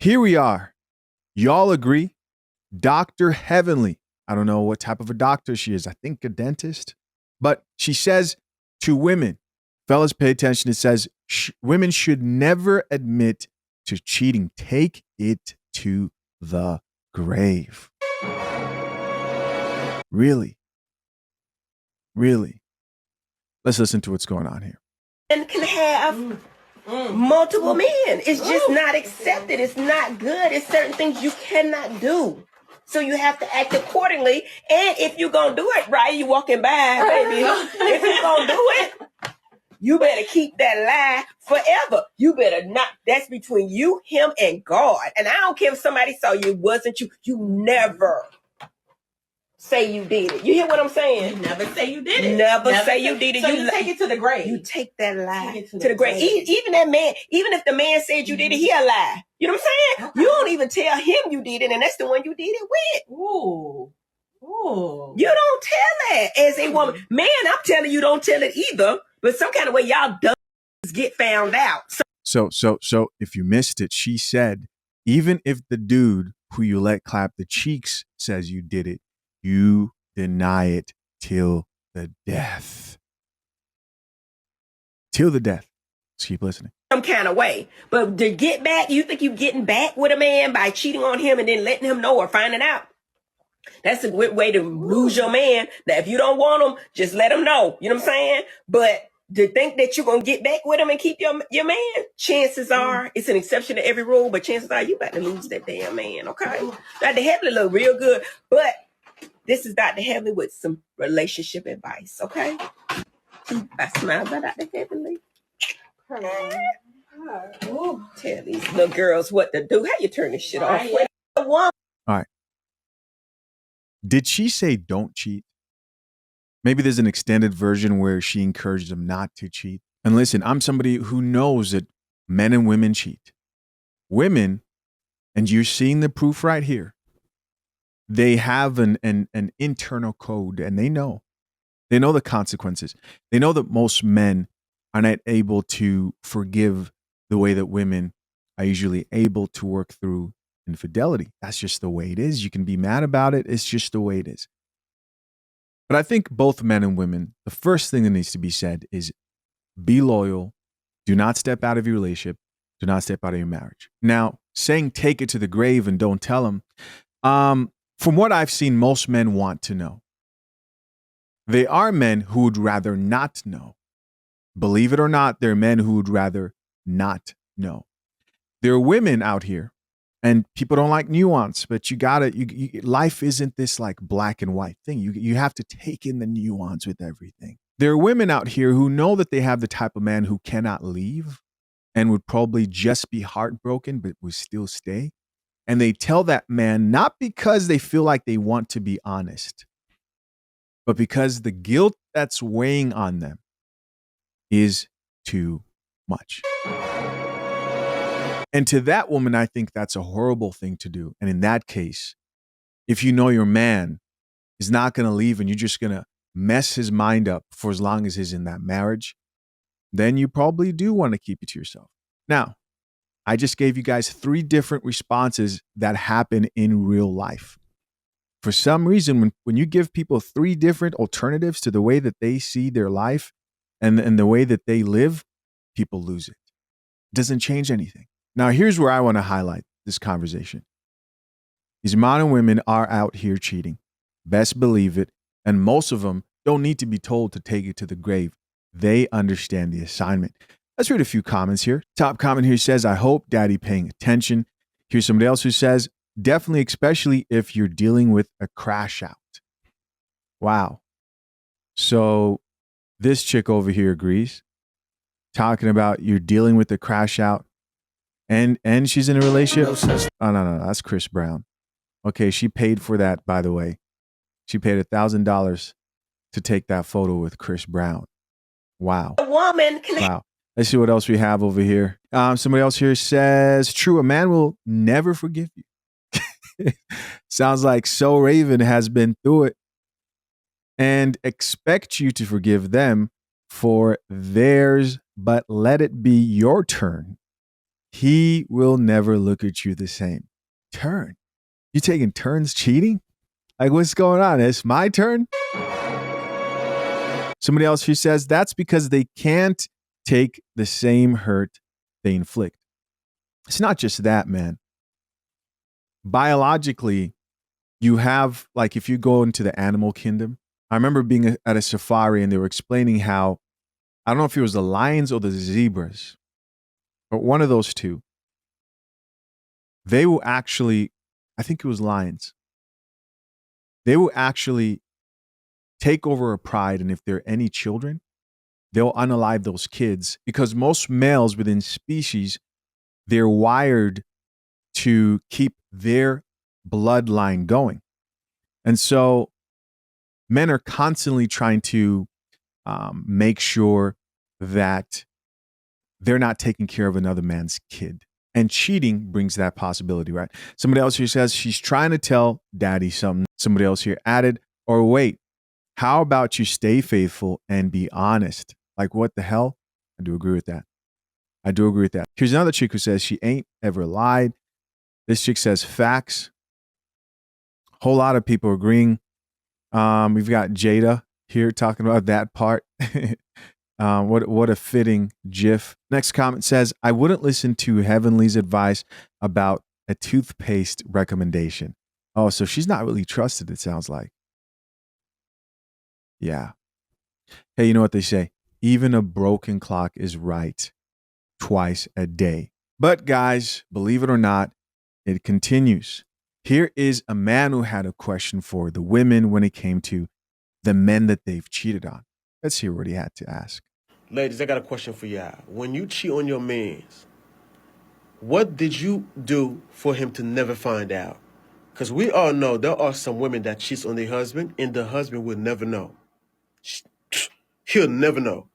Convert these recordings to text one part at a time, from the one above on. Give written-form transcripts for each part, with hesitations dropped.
Here we are. Y'all agree? Dr. Heavenly. I don't know what type of a doctor she is. I think a dentist. But she says to women, fellas, pay attention. It says women should never admit to cheating. Take it to the grave. Really? Really? Let's listen to what's going on here. And can have multiple men. It's just not accepted. It's not good. It's certain things you cannot do. So you have to act accordingly. And if you're going to do it right, you walking by, baby. If you're going to do it, you better keep that lie forever. You better not. That's between you, him, and God. And I don't care if somebody saw you, it wasn't you. You never say you did it. You hear what I'm saying? You never say you did it. Never say you did it. So you take it to the grave. You take that lie to the grave. Even that man, even if the man said you did it, he a lie. You know what I'm saying? Okay. You don't even tell him you did it, and that's the one you did it with. Ooh. Ooh. You don't tell that as a woman. Man, I'm telling you, don't tell it either. But some kind of way y'all dumb get found out. So if you missed it, she said, even if the dude who you let clap the cheeks says you did it, you deny it till the death. Till the death. Let's keep listening. Some kind of way. But to get back, you think you getting back with a man by cheating on him and then letting him know or finding out? That's a good way to lose your man. Now, if you don't want him, just let him know. You know what I'm saying? But to think that you're going to get back with him and keep your man, chances are, it's an exception to every rule, but chances are you about to lose that damn man, okay? Dr. Heavenly look real good, but this is Dr. Heavenly with some relationship advice, okay? I smile by Dr. Heavenly. Tell these little girls what to do. How you turn this shit off? All right. Did she say don't cheat? Maybe there's an extended version where she encouraged them not to cheat. And listen, I'm somebody who knows that men and women cheat. Women, and you're seeing the proof right here, they have an internal code, and they know the consequences. They know that most men are not able to forgive the way that women are usually able to work through infidelity. That's just the way it is. You can be mad about it. It's just the way it is. But I think both men and women, the first thing that needs to be said is be loyal. Do not step out of your relationship. Do not step out of your marriage. Now, saying take it to the grave and don't tell them, from what I've seen, most men want to know. They are men who would rather not know. Believe it or not, there are men who would rather not know. There are women out here, and people don't like nuance, but life isn't this like black and white thing. You have to take in the nuance with everything. There are women out here who know that they have the type of man who cannot leave and would probably just be heartbroken, but would still stay. And they tell that man not because they feel like they want to be honest, but because the guilt that's weighing on them is too much. And to that woman, I think that's a horrible thing to do. And in that case, if you know your man is not going to leave and you're just going to mess his mind up for as long as he's in that marriage, then you probably do want to keep it to yourself. Now, I just gave you guys 3 different responses that happen in real life. For some reason, when you give people 3 different alternatives to the way that they see their life and the way that they live, people lose it. It doesn't change anything. Now, here's where I want to highlight this conversation. These modern women are out here cheating. Best believe it. And most of them don't need to be told to take it to the grave. They understand the assignment. Let's read a few comments here. Top comment here says, I hope daddy paying attention. Here's somebody else who says, definitely, especially if you're dealing with a crash out. Wow. So this chick over here agrees. Talking about you're dealing with a crash out. And she's in a relationship. Oh, no. That's Chris Brown. Okay, she paid for that, by the way. She paid $1,000 to take that photo with Chris Brown. Wow. Wow. Let's see what else we have over here. Somebody else here says, true, a man will never forgive you. Sounds like So Raven has been through it and expect you to forgive them for theirs, but let it be your turn. he will never look at you the same. Turn. You taking turns cheating? Like, what's going on? It's my turn? Somebody else who says that's because they can't take the same hurt they inflict. It's not just that, man. Biologically, you have, like, if you go into the animal kingdom, I remember being at a safari and they were explaining how, I don't know if it was the lions or the zebras, but one of those two, they will actually, I think it was lions, they will actually take over a pride, and if there are any children, they'll unalive those kids, because most males within species, they're wired to keep their bloodline going. And so men are constantly trying to make sure that they're not taking care of another man's kid. And cheating brings that possibility, right? Somebody else here says she's trying to tell daddy something. Somebody else here added, or wait, how about you stay faithful and be honest? Like, what the hell? I do agree with that. I do agree with that. Here's another chick who says she ain't ever lied. This chick says facts. Whole lot of people agreeing. We've got Jada here talking about that part. What a fitting GIF. Next comment says, I wouldn't listen to Heavenly's advice about a toothpaste recommendation. Oh, so she's not really trusted, it sounds like. Yeah. Hey, you know what they say? Even a broken clock is right twice a day. But guys, believe it or not, it continues. Here is a man who had a question for the women when it came to the men that they've cheated on. Let's hear what he had to ask. Ladies, I got a question for y'all. When you cheat on your mans, what did you do for him to never find out? Because we all know there are some women that cheats on their husband and the husband will never know. He'll never know.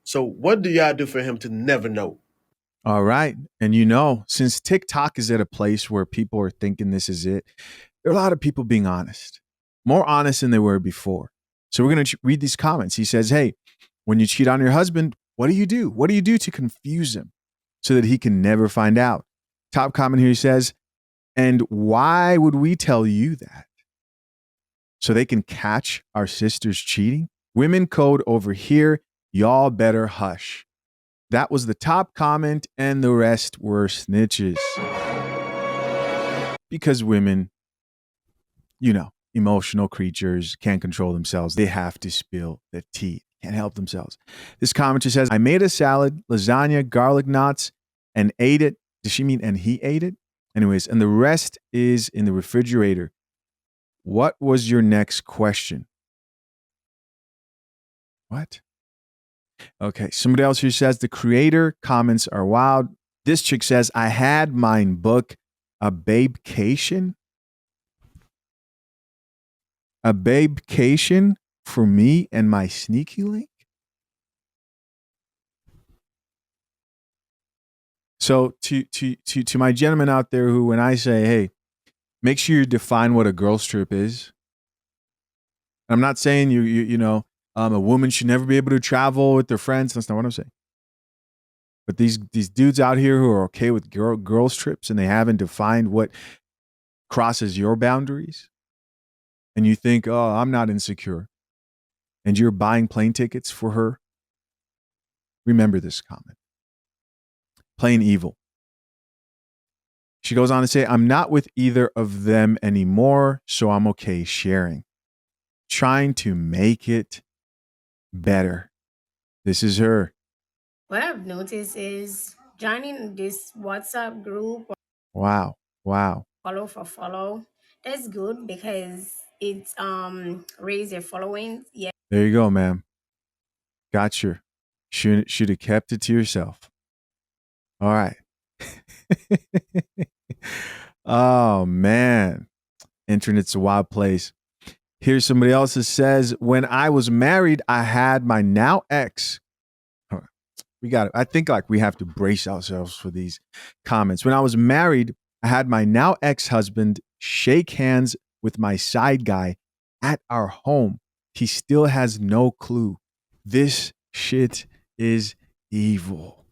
So what do y'all do for him to never know? All right. And you know, since TikTok is at a place where people are thinking this is it, there are a lot of people being honest, more honest than they were before. So we're going to read these comments. He says, hey, when you cheat on your husband, what do you do? What do you do to confuse him so that he can never find out? Top comment here says, and why would we tell you that? So they can catch our sisters cheating? Women code over here. Y'all better hush. That was the top comment, and the rest were snitches. Because women, you know, emotional creatures, can't control themselves. They have to spill the tea. Can't help themselves. This commenter says, I made a salad, lasagna, garlic knots, and ate it. Does she mean and he ate it? Anyways, and the rest is in the refrigerator. What was your next question? What? Okay, somebody else here says the creator comments are wild. This chick says, I had mine book a babecation. A babecation for me and my sneaky link. So to my gentlemen out there who, when I say, hey, make sure you define what a girl's trip is. I'm not saying you know, a woman should never be able to travel with their friends. That's not what I'm saying. But these dudes out here who are okay with girls trips and they haven't defined what crosses your boundaries, and you think, oh, I'm not insecure, and you're buying plane tickets for her, remember this comment. Plain evil. She goes on to say, I'm not with either of them anymore, so I'm okay sharing. Trying to make it better. This is her. What I've noticed is joining this WhatsApp group or Wow. follow for follow. That's good because it's raise your following. Yeah. There you go, ma'am. Gotcha. Should have kept it to yourself. All right. Oh, man. Internet's a wild place. Here's somebody else that says, when I was married, I had my now ex. I think like we have to brace ourselves for these comments. When I was married, I had my now ex-husband shake hands with my side guy at our home. He still has no clue. This shit is evil.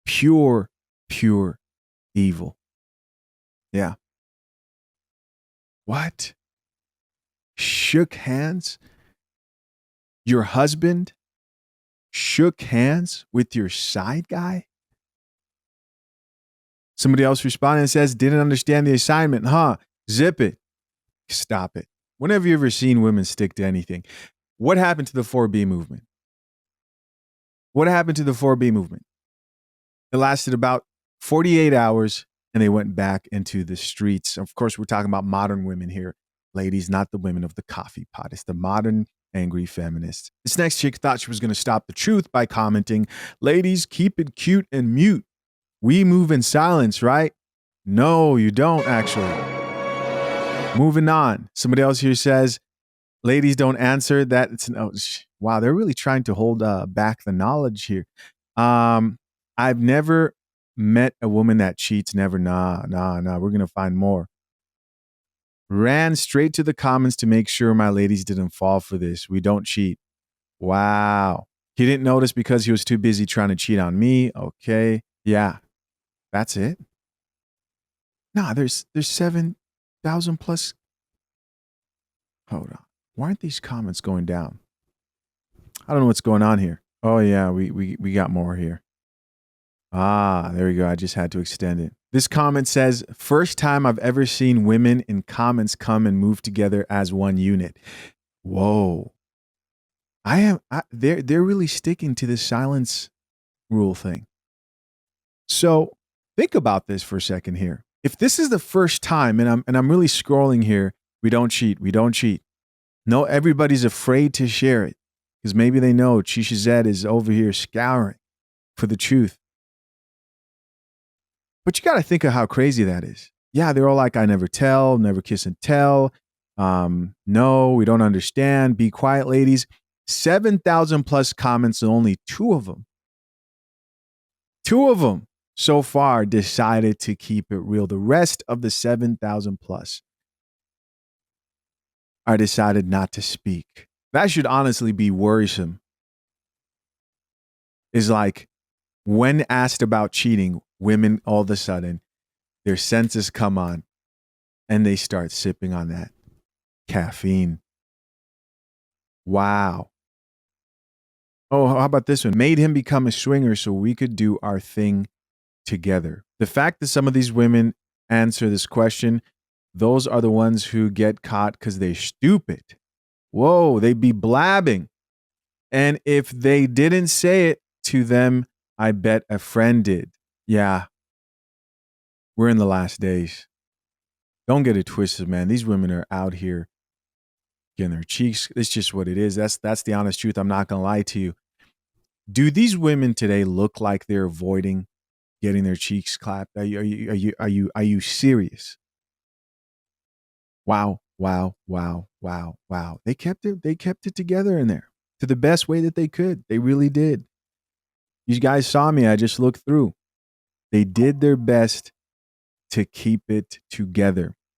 Pure evil. Yeah. What? Shook hands? Your husband shook hands with your side guy? Somebody else responded and says, didn't understand the assignment, huh? Zip it. Stop it. When have you ever seen women stick to anything? What happened to the 4B movement? What happened to the 4B movement? It lasted about 48 hours and they went back into the streets. Of course, we're talking about modern women here. Ladies, not the women of the coffee pot. It's the modern angry feminists. This next chick thought she was going to stop the truth by commenting, ladies, keep it cute and mute. We move in silence, right? No, you don't actually. Moving on. Somebody else here says, ladies don't answer that. Wow, they're really trying to hold back the knowledge here. I've never met a woman that cheats. Never. Nah. We're going to find more. Ran straight to the comments to make sure my ladies didn't fall for this. We don't cheat. Wow. He didn't notice because he was too busy trying to cheat on me. Okay. Yeah. That's it. Nah, there's 7,000 plus. Hold on. Why aren't these comments going down? I don't know what's going on here. Oh yeah, we got more here. Ah, there we go. I just had to extend it. This comment says, first time I've ever seen women in comments come and move together as one unit. Whoa. They're really sticking to this silence rule thing. So think about this for a second here. If this is the first time, and I'm really scrolling here, we don't cheat. No, everybody's afraid to share it because maybe they know Chisha Zed is over here scouring for the truth. But you got to think of how crazy that is. Yeah, they're all like, I never tell, never kiss and tell. No, we don't understand. Be quiet, ladies. 7,000 plus comments and only two of them so far decided to keep it real. The rest of the 7,000 plus are decided not to speak. That should honestly be worrisome. Is like when asked about cheating, women all of a sudden, their senses come on and they start sipping on that caffeine. Wow. Oh, how about this one? Made him become a swinger so we could do our thing together. The fact that some of these women answer this question, those are the ones who get caught because they're stupid. Whoa, they be blabbing. And if they didn't say it to them, I bet a friend did. Yeah. We're in the last days. Don't get it twisted, man. These women are out here getting their cheeks. It's just what it is. That's the honest truth. I'm not going to lie to you. Do these women today look like they're avoiding getting their cheeks clapped? Are you serious? Wow. They kept it together in there to the best way that they could. They really did. You guys saw me. I just looked through. They did their best to keep it together.